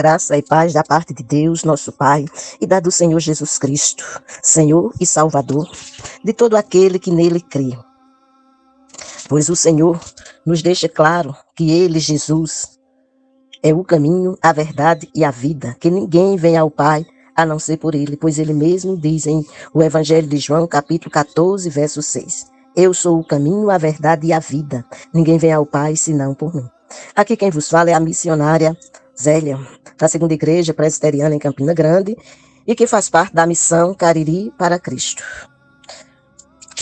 Graça e paz da parte de Deus, nosso Pai, e da do Senhor Jesus Cristo, Senhor e Salvador, de todo aquele que nele crê. Pois o Senhor nos deixa claro que Ele, Jesus, é o caminho, a verdade e a vida, que ninguém vem ao Pai a não ser por Ele, pois Ele mesmo diz em o Evangelho de João, capítulo 14, verso 6, Eu sou o caminho, a verdade e a vida, ninguém vem ao Pai senão por mim. Aqui quem vos fala é a missionária Zélia, da Segunda Igreja Presbiteriana em Campina Grande, e que faz parte da missão Cariri para Cristo.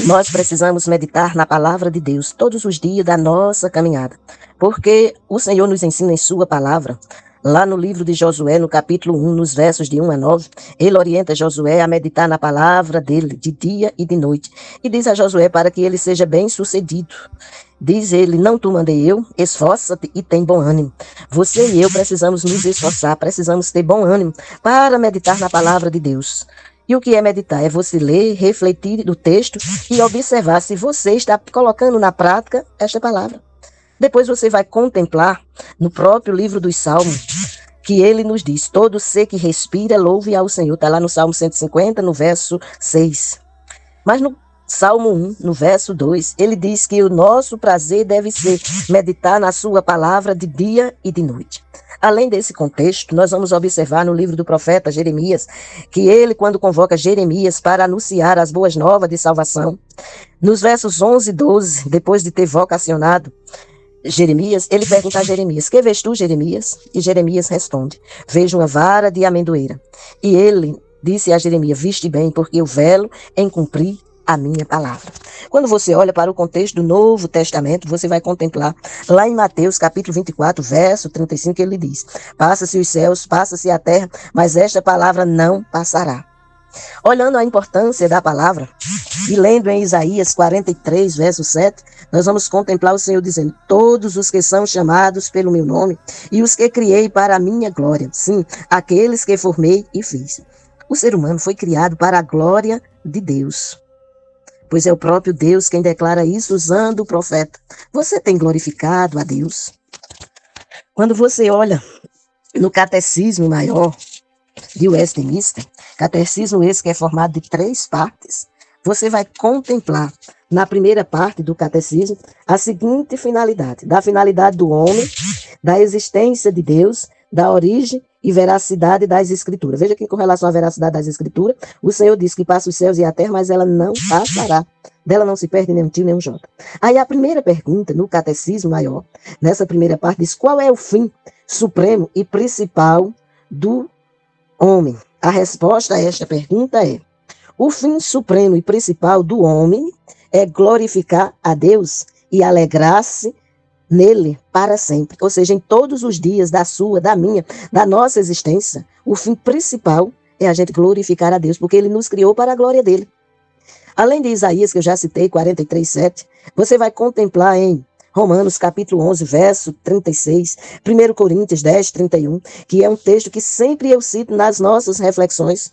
Nós precisamos meditar na palavra de Deus todos os dias da nossa caminhada, porque o Senhor nos ensina em sua palavra, lá no livro de Josué, no capítulo 1, nos versos de 1 a 9, ele orienta Josué a meditar na palavra dele de dia e de noite, e diz a Josué para que ele seja bem sucedido. Diz ele, não tu mandei eu, esforça-te e tem bom ânimo. Você e eu precisamos nos esforçar, precisamos ter bom ânimo para meditar na palavra de Deus. E o que é meditar? É você ler, refletir do texto e observar se você está colocando na prática esta palavra. Depois você vai contemplar no próprio livro dos Salmos, que ele nos diz, todo ser que respira, louve ao Senhor. Está lá no Salmo 150, no verso 6. Mas no Salmo 1, no verso 2, ele diz que o nosso prazer deve ser meditar na sua palavra de dia e de noite. Além desse contexto, nós vamos observar no livro do profeta Jeremias, que ele, quando convoca Jeremias para anunciar as boas novas de salvação, nos versos 11 e 12, depois de ter vocacionado Jeremias, ele pergunta a Jeremias, que vês tu, Jeremias? E Jeremias responde, vejo uma vara de amendoeira. E ele disse a Jeremias, viste bem, porque eu velo em cumprir a minha palavra. Quando você olha para o contexto do Novo Testamento, você vai contemplar lá em Mateus capítulo 24, verso 35, ele diz, passa-se os céus, passa-se a terra, mas esta palavra não passará. Olhando a importância da palavra e lendo em Isaías 43, verso 7, nós vamos contemplar o Senhor dizendo, todos os que são chamados pelo meu nome e os que criei para a minha glória, sim, aqueles que formei e fiz. O ser humano foi criado para a glória de Deus. Pois é o próprio Deus quem declara isso usando o profeta. Você tem glorificado a Deus? Quando você olha no Catecismo Maior de Westminster, catecismo esse que é formado de 3 partes, você vai contemplar na primeira parte do catecismo a seguinte finalidade, da finalidade do homem, da existência de Deus, da origem e veracidade das Escrituras. Veja que com relação à veracidade das Escrituras, o Senhor diz que passa os céus e a terra, mas ela não passará. Dela não se perde nem um tio, nem um jota. Aí a primeira pergunta, no Catecismo Maior, nessa primeira parte, diz qual é o fim supremo e principal do homem? A resposta a esta pergunta é, o fim supremo e principal do homem é glorificar a Deus e alegrar-se nele para sempre. Ou seja, em todos os dias da sua, da minha, da nossa existência, o fim principal é a gente glorificar a Deus, porque ele nos criou para a glória dele. Além de Isaías, que eu já citei, 43, 7, você vai contemplar em Romanos capítulo 11, verso 36, 1 Coríntios 10, 31, que é um texto que sempre eu cito nas nossas reflexões,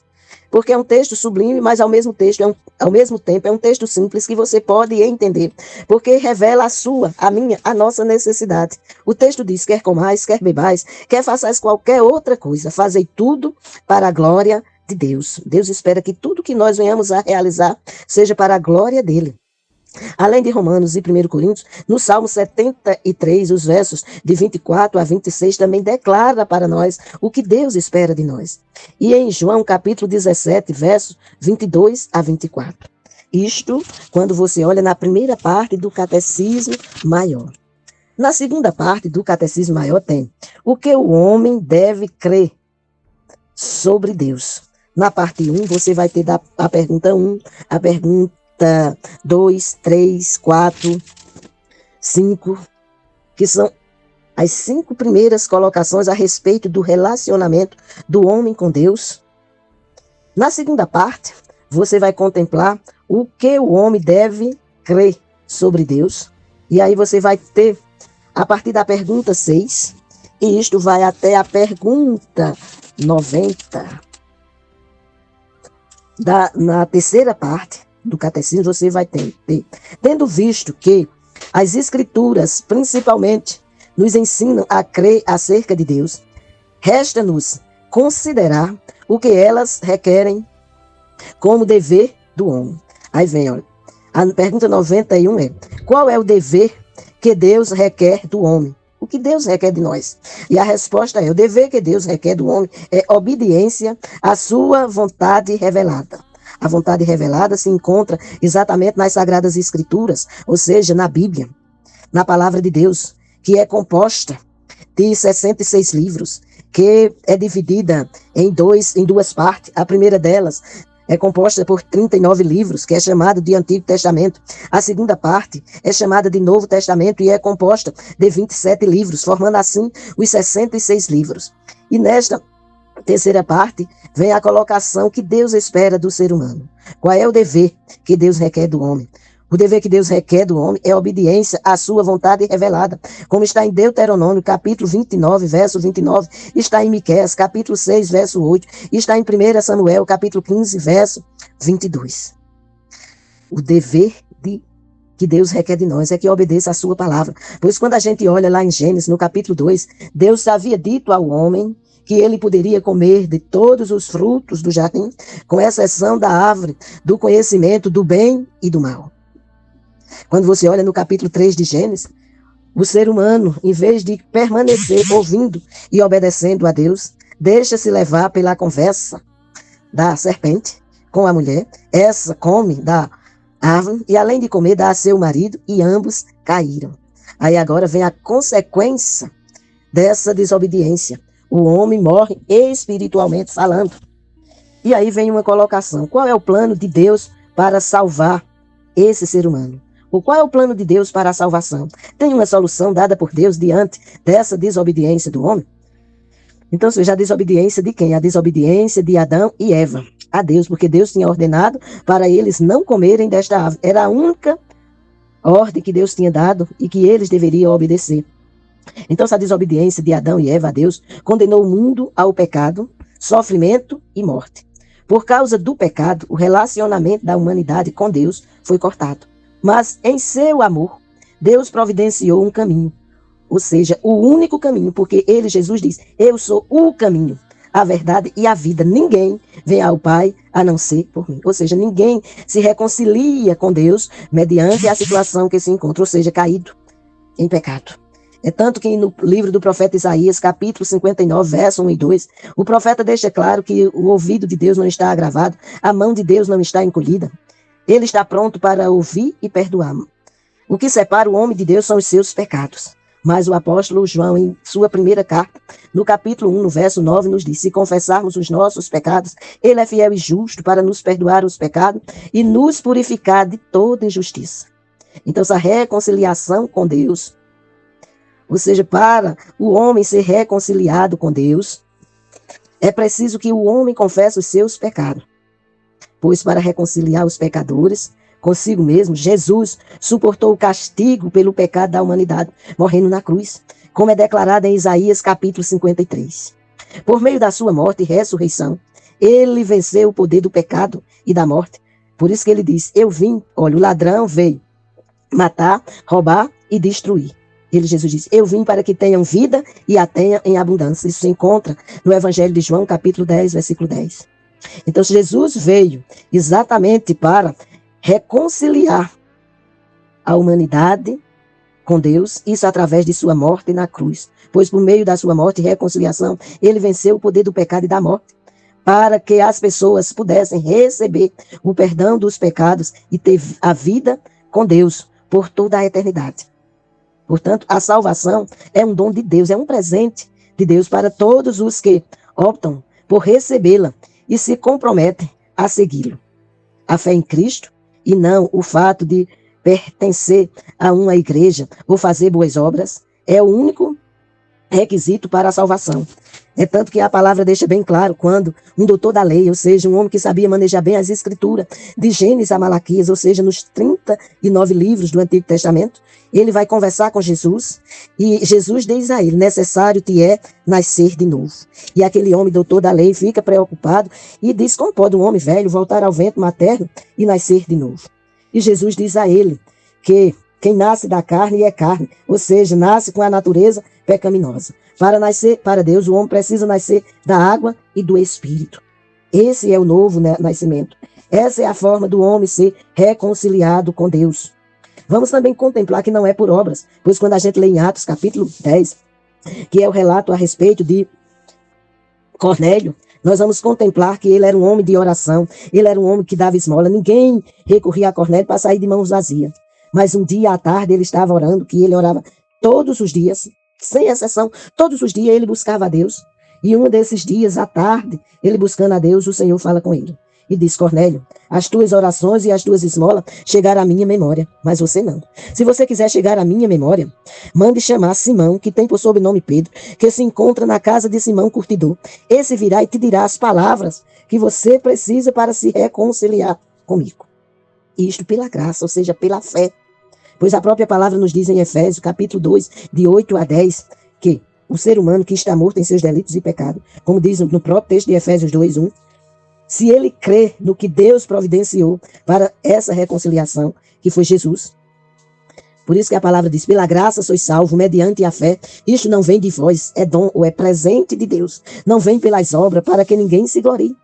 porque é um texto sublime, mas ao mesmo tempo é um texto simples que você pode entender, porque revela a sua, a minha, a nossa necessidade. O texto diz, quer comais, quer bebais, quer façais qualquer outra coisa, fazei tudo para a glória de Deus. Deus espera que tudo que nós venhamos a realizar seja para a glória dele. Além de Romanos e 1 Coríntios, no Salmo 73, os versos de 24 a 26, também declara para nós o que Deus espera de nós. E em João capítulo 17, versos 22 a 24. Isto quando você olha na primeira parte do Catecismo Maior. Na segunda parte do Catecismo Maior tem o que o homem deve crer sobre Deus. Na parte 1, você vai ter a pergunta 1, a pergunta 2, 3, 4, 5, que são as 5 primeiras colocações a respeito do relacionamento do homem com Deus. Na segunda parte, você vai contemplar o que o homem deve crer sobre Deus. E aí você vai ter, a partir da pergunta 6, e isto vai até a pergunta 90. Na terceira parte do catecismo, você vai ter, tendo visto que as Escrituras, principalmente, nos ensinam a crer acerca de Deus, Resta-nos considerar o que elas requerem como dever do homem. Aí vem, olha, a pergunta 91 é: qual é o dever que Deus requer do homem? O que Deus requer de nós? E a resposta é: o dever que Deus requer do homem é obediência à sua vontade revelada. A vontade revelada se encontra exatamente nas Sagradas Escrituras, ou seja, na Bíblia, na Palavra de Deus, que é composta de 66 livros, que é dividida em duas partes. A primeira delas é composta por 39 livros, que é chamado de Antigo Testamento. A segunda parte é chamada de Novo Testamento e é composta de 27 livros, formando assim os 66 livros. E nesta terceira parte vem a colocação que Deus espera do ser humano. Qual é o dever que Deus requer do homem? O dever que Deus requer do homem é obediência à sua vontade revelada, como está em Deuteronômio, capítulo 29, verso 29, está em Miqueias, capítulo 6, verso 8, está em 1 Samuel, capítulo 15, verso 22. O dever que Deus requer de nós é que obedeça a sua palavra. Pois quando a gente olha lá em Gênesis, no capítulo 2, Deus havia dito ao homem que ele poderia comer de todos os frutos do jardim, com exceção da árvore do conhecimento do bem e do mal. Quando você olha no capítulo 3 de Gênesis, o ser humano, em vez de permanecer ouvindo e obedecendo a Deus, deixa-se levar pela conversa da serpente com a mulher. Essa come da árvore e, além de comer, dá a seu marido e ambos caíram. Aí agora vem a consequência dessa desobediência. O homem morre espiritualmente falando. E aí vem uma colocação: qual é o plano de Deus para salvar esse ser humano? Qual é o plano de Deus para a salvação? Tem uma solução dada por Deus diante dessa desobediência do homem? Então, seja a desobediência de quem? A desobediência de Adão e Eva a Deus, porque Deus tinha ordenado para eles não comerem desta árvore. Era a única ordem que Deus tinha dado e que eles deveriam obedecer. Então, essa desobediência de Adão e Eva a Deus condenou o mundo ao pecado, sofrimento e morte. Por causa do pecado, o relacionamento da humanidade com Deus foi cortado. Mas, em seu amor, Deus providenciou um caminho. Ou seja, o único caminho, porque ele, Jesus, diz: eu sou o caminho, a verdade e a vida. Ninguém vem ao Pai a não ser por mim. Ou seja, ninguém se reconcilia com Deus mediante a situação que se encontra, ou seja, caído em pecado. É tanto que no livro do profeta Isaías, capítulo 59, verso 1 e 2, o profeta deixa claro que o ouvido de Deus não está agravado, a mão de Deus não está encolhida. Ele está pronto para ouvir e perdoar. O que separa o homem de Deus são os seus pecados. Mas o apóstolo João, em sua primeira carta, no capítulo 1, no verso 9, nos diz: se confessarmos os nossos pecados, ele é fiel e justo para nos perdoar os pecados e nos purificar de toda injustiça. Então, essa reconciliação com Deus, ou seja, para o homem ser reconciliado com Deus, é preciso que o homem confesse os seus pecados. Pois para reconciliar os pecadores consigo mesmo, Jesus suportou o castigo pelo pecado da humanidade, morrendo na cruz, como é declarado em Isaías capítulo 53. Por meio da sua morte e ressurreição, ele venceu o poder do pecado e da morte. Por isso que ele diz: eu vim, olha, o ladrão veio matar, roubar e destruir. Jesus diz: eu vim para que tenham vida e a tenham em abundância. Isso se encontra no Evangelho de João, capítulo 10, versículo 10. Então, Jesus veio exatamente para reconciliar a humanidade com Deus, isso através de sua morte na cruz. Pois por meio da sua morte e reconciliação, ele venceu o poder do pecado e da morte, para que as pessoas pudessem receber o perdão dos pecados e ter a vida com Deus por toda a eternidade. Portanto, a salvação é um dom de Deus, é um presente de Deus para todos os que optam por recebê-la e se comprometem a segui-lo. A fé em Cristo, e não o fato de pertencer a uma igreja ou fazer boas obras, é o único requisito para a salvação. É tanto que a palavra deixa bem claro quando um doutor da lei, ou seja, um homem que sabia manejar bem as escrituras, de Gênesis a Malaquias, ou seja, nos 39 livros do Antigo Testamento, ele vai conversar com Jesus e Jesus diz a ele: necessário te é nascer de novo. E aquele homem doutor da lei fica preocupado e diz: como pode um homem velho voltar ao ventre materno e nascer de novo? E Jesus diz a ele que Quem nasce da carne é carne, ou seja, nasce com a natureza pecaminosa. Para nascer para Deus, o homem precisa nascer da água e do Espírito. Esse é o novo nascimento. Essa é a forma do homem ser reconciliado com Deus. Vamos também contemplar que não é por obras, pois quando a gente lê em Atos capítulo 10, que é o relato a respeito de Cornélio, nós vamos contemplar que ele era um homem de oração, ele era um homem que dava esmola, ninguém recorria a Cornélio para sair de mãos vazias. Mas um dia à tarde ele estava orando, que ele orava todos os dias, sem exceção, todos os dias ele buscava a Deus. E um desses dias, à tarde, ele buscando a Deus, o Senhor fala com ele. E diz: Cornélio, as tuas orações e as tuas esmolas chegaram à minha memória, mas você não. Se você quiser chegar à minha memória, mande chamar Simão, que tem por sobrenome Pedro, que se encontra na casa de Simão Curtidor. Esse virá e te dirá as palavras que você precisa para se reconciliar comigo. Isto pela graça, ou seja, pela fé. Pois a própria palavra nos diz em Efésios, capítulo 2, de 8 a 10, que o ser humano que está morto em seus delitos e pecados, como diz no próprio texto de Efésios 2, 1, se ele crê no que Deus providenciou para essa reconciliação, que foi Jesus. Por isso que a palavra diz: pela graça sois salvos, mediante a fé. Isto não vem de vós, é dom ou é presente de Deus. Não vem pelas obras, para que ninguém se glorie.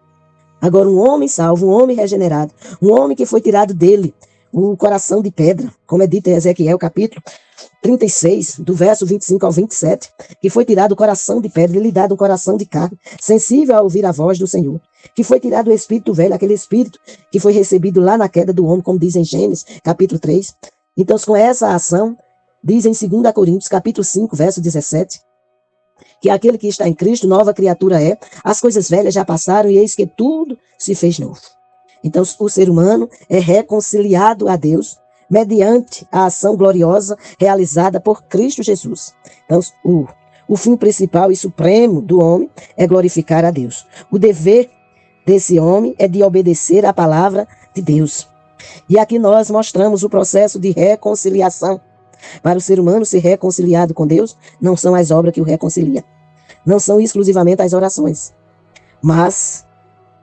Agora, um homem salvo, um homem regenerado, um homem que foi tirado dele o coração de pedra, como é dito em Ezequiel, capítulo 36, do verso 25 ao 27, que foi tirado o coração de pedra e lhe dado um coração de carne, sensível a ouvir a voz do Senhor. Que foi tirado o espírito velho, aquele espírito que foi recebido lá na queda do homem, como diz em Gênesis, capítulo 3. Então, com essa ação, diz em 2 Coríntios, capítulo 5, verso 17, que aquele que está em Cristo, nova criatura é, as coisas velhas já passaram e eis que tudo se fez novo. Então, o ser humano é reconciliado a Deus mediante a ação gloriosa realizada por Cristo Jesus. Então, o fim principal e supremo do homem é glorificar a Deus. O dever desse homem é de obedecer à palavra de Deus. E aqui nós mostramos o processo de reconciliação. Para o ser humano ser reconciliado com Deus, não são as obras que o reconciliam. Não são exclusivamente as orações. Mas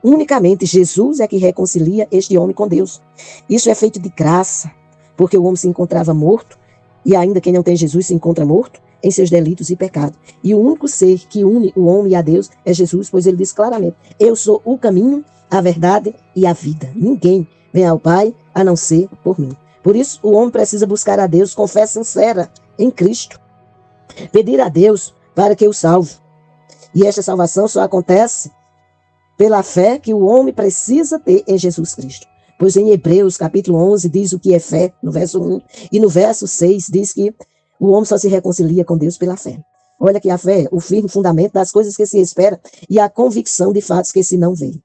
unicamente Jesus é que reconcilia este homem com Deus. Isso é feito de graça, porque o homem se encontrava morto, e ainda quem não tem Jesus se encontra morto em seus delitos e pecados. E o único ser que une o homem a Deus é Jesus, pois ele diz claramente: eu sou o caminho, a verdade e a vida. Ninguém vem ao Pai a não ser por mim. Por isso, o homem precisa buscar a Deus com fé sincera em Cristo. Pedir a Deus para que o salve. E esta salvação só acontece pela fé que o homem precisa ter em Jesus Cristo. Pois em Hebreus, capítulo 11, diz o que é fé, no verso 1. E no verso 6 diz que o homem só se reconcilia com Deus pela fé. Olha que a fé é o firme fundamento das coisas que se espera e a convicção de fatos que se não veem.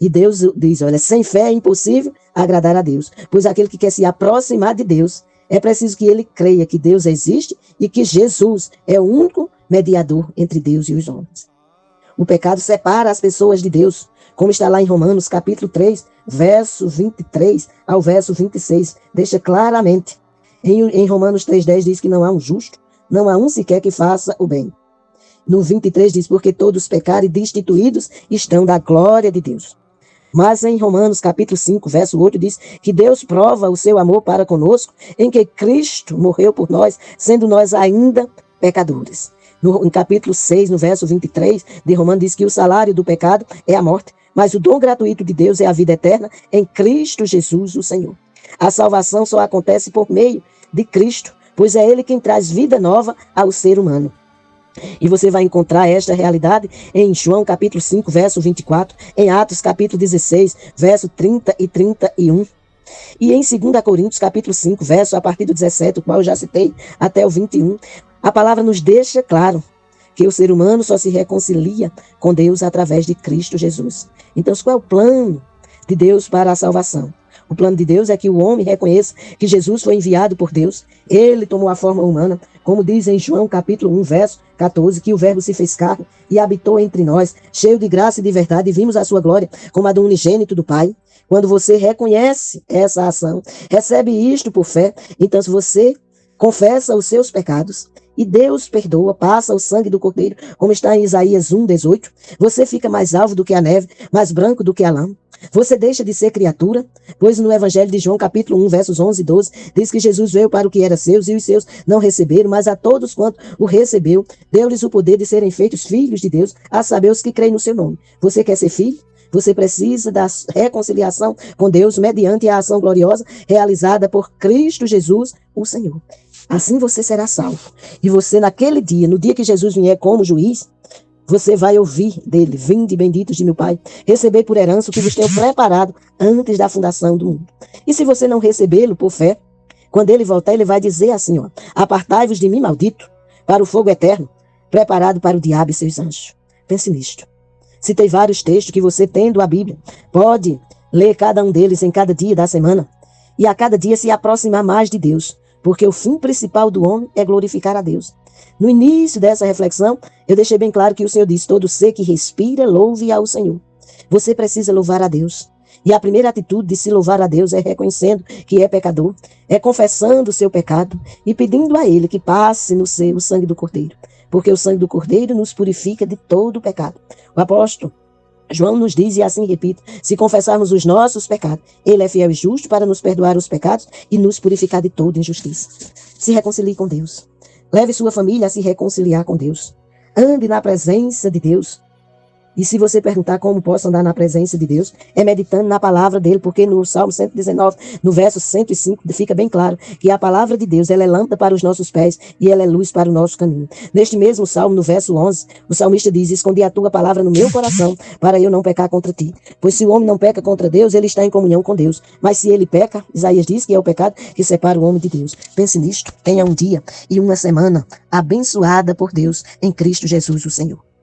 E Deus diz: olha, sem fé é impossível agradar a Deus. Pois aquele que quer se aproximar de Deus, é preciso que ele creia que Deus existe e que Jesus é o único mediador entre Deus e os homens. O pecado separa as pessoas de Deus, como está lá em Romanos, capítulo 3, verso 23 ao verso 26. Deixa claramente. Em Romanos 3,10 diz que não há um justo, não há um sequer que faça o bem. No 23 diz: porque todos pecaram e destituídos estão da glória de Deus. Mas em Romanos capítulo 5, verso 8 diz que Deus prova o seu amor para conosco em que Cristo morreu por nós, sendo nós ainda pecadores. Em capítulo 6, no verso 23 de Romanos, diz que o salário do pecado é a morte, mas o dom gratuito de Deus é a vida eterna em Cristo Jesus, o Senhor. A salvação só acontece por meio de Cristo, pois é Ele quem traz vida nova ao ser humano. E você vai encontrar esta realidade em João capítulo 5, verso 24, em Atos capítulo 16, verso 30 e 31. E em 2 Coríntios capítulo 5, verso a partir do 17, o qual eu já citei, até o 21, a palavra nos deixa claro que o ser humano só se reconcilia com Deus através de Cristo Jesus. Então, qual é o plano de Deus para a salvação? O plano de Deus é que o homem reconheça que Jesus foi enviado por Deus. Ele tomou a forma humana, como diz em João capítulo 1, verso 14, que o verbo se fez carne e habitou entre nós, cheio de graça e de verdade, e vimos a sua glória como a do unigênito do Pai. Quando você reconhece essa ação, recebe isto por fé, então se você confessa os seus pecados e Deus perdoa, passa o sangue do Cordeiro, como está em Isaías 1:18. Você fica mais alvo do que a neve, mais branco do que a lã. Você deixa de ser criatura, pois no Evangelho de João, capítulo 1, versos 11 e 12, diz que Jesus veio para o que era seus e os seus não receberam, mas a todos quanto o recebeu, deu-lhes o poder de serem feitos filhos de Deus, a saber os que creem no seu nome. Você quer ser filho? Você precisa da reconciliação com Deus mediante a ação gloriosa realizada por Cristo Jesus, o Senhor. Assim você será salvo. E você, naquele dia, no dia que Jesus vier como juiz, você vai ouvir dele: vinde benditos de meu Pai, receber por herança o que vos tenho preparado antes da fundação do mundo. E se você não recebê-lo por fé, quando ele voltar, ele vai dizer assim, ó: apartai-vos de mim, maldito, para o fogo eterno, preparado para o diabo e seus anjos. Pense nisto. Citei vários textos que você, tendo a Bíblia, pode ler cada um deles em cada dia da semana e a cada dia se aproximar mais de Deus, porque o fim principal do homem é glorificar a Deus. No início dessa reflexão, eu deixei bem claro que o Senhor diz: todo ser que respira, louve ao Senhor. Você precisa louvar a Deus. E a primeira atitude de se louvar a Deus é reconhecendo que é pecador, é confessando o seu pecado e pedindo a Ele que passe no seu o sangue do Cordeiro, porque o sangue do Cordeiro nos purifica de todo o pecado. O apóstolo João nos diz, e assim repito: se confessarmos os nossos pecados, Ele é fiel e justo para nos perdoar os pecados e nos purificar de toda injustiça. Se reconcilie com Deus. Leve sua família a se reconciliar com Deus. Ande na presença de Deus. E se você perguntar como posso andar na presença de Deus, é meditando na palavra dele, porque no Salmo 119, no verso 105, fica bem claro que a palavra de Deus, ela é lâmpada para os nossos pés e ela é luz para o nosso caminho. Neste mesmo Salmo, no verso 11, o salmista diz: escondi a tua palavra no meu coração, para eu não pecar contra ti. Pois se o homem não peca contra Deus, ele está em comunhão com Deus. Mas se ele peca, Isaías diz que é o pecado que separa o homem de Deus. Pense nisto, tenha um dia e uma semana abençoada por Deus em Cristo Jesus, o Senhor.